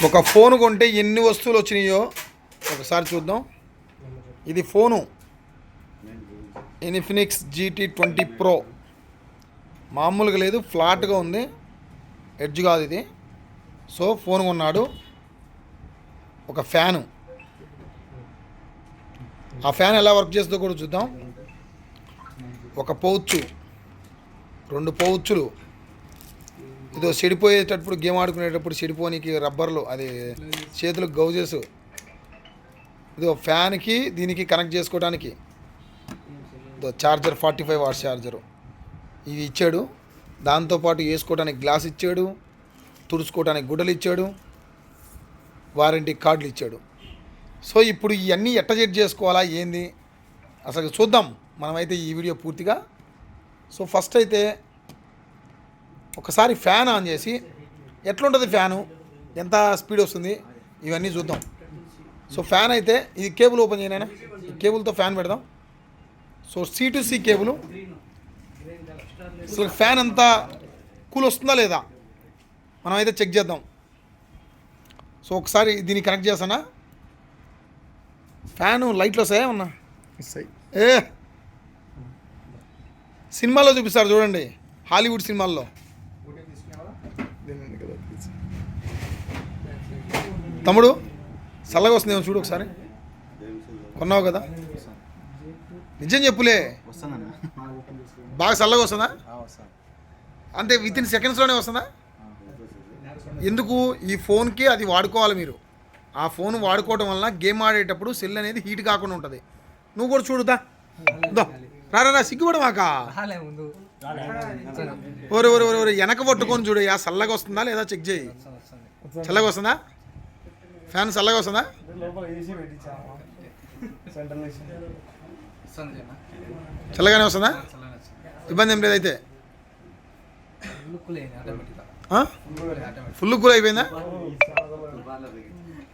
ఒక ఫోన్ కొంటే ఎన్ని వస్తువులు వచ్చినాయో ఒకసారి చూద్దాం. ఇది ఫోను ఇన్ఫినిక్స్ GT20 Pro. మామూలుగా లేదు, ఫ్లాట్గా ఉంది, ఎడ్జ్ కాదు ఇది. సో ఫోన్ కొన్నాడు. ఒక ఫ్యాను, ఆ ఫ్యాన్ ఎలా వర్క్ చేస్తుందో కూడా చూద్దాం. ఒక పౌచ్, 2 పౌచులు, ఇదో చెడిపోయేటప్పుడు గేమ్ ఆడుకునేటప్పుడు చెడిపోనికి రబ్బర్లు, అది చేతులకు గౌజెస్, ఇదో ఫ్యాన్కి దీనికి కనెక్ట్ చేసుకోవడానికి ఇదో చార్జర్, 45 వాట్స్ ఛార్జరు ఇది ఇచ్చాడు. దాంతోపాటు వేసుకోవడానికి గ్లాస్ ఇచ్చాడు, తుడుచుకోవడానికి గుడ్డలు ఇచ్చాడు, వారంటీ కార్డులు ఇచ్చాడు. సో ఇప్పుడు ఇవన్నీ ఎట్ట సెట్ చేసుకోవాలా ఏంది అసలు చూద్దాం మనమైతే ఈ వీడియో పూర్తిగా. సో ఫస్ట్ అయితే ఒకసారి ఫ్యాన్ ఆన్ చేసి ఎట్లుంటుంది ఫ్యాను, ఎంత స్పీడ్ వస్తుంది, ఇవన్నీ చూద్దాం. సో ఫ్యాన్ అయితే ఇది కేబుల్ ఓపెన్ చేయనైనా, ఈ కేబుల్తో ఫ్యాన్ పెడదాం. So C2C cable. అసలు ఫ్యాన్ అంతా కూల్ వస్తుందా లేదా మనమైతే చెక్ చేద్దాం. సో ఒకసారి దీన్ని కనెక్ట్ చేస్తానా. ఫ్యాను లైట్లు వస్తాయా ఉన్నా ఏ సినిమాల్లో చూపిస్తారు చూడండి, హాలీవుడ్ సినిమాల్లో. తమ్ముడు చల్లగా వస్తుందేమో చూడు ఒకసారి, కొన్నావు కదా, నిజం చెప్పులే, బాగా చల్లగా వస్తుందా? అంతే, వితిన్ సెకండ్స్లోనే వస్తుందా? ఎందుకు, ఈ ఫోన్కి అది వాడుకోవాలి మీరు. ఆ ఫోన్ వాడుకోవడం వలన గేమ్ ఆడేటప్పుడు సెల్ అనేది హీట్ కాకుండా ఉంటుంది. నువ్వు కూడా చూడుదా, రారా సిగ్గుపడ మాకా, ఓరే ఓరే ఓరే వెనక పట్టుకొని చూడు, ఆ చల్లగా వస్తుందా లేదా చెక్ చేయి. చల్లగా వస్తుందా ఫ్యాన్, చల్లగా వస్తుందా? చల్లగానే వస్తుందా, ఇబ్బంది ఏం లేదైతే. ఫుల్ కూల్ అయిపోయిందా?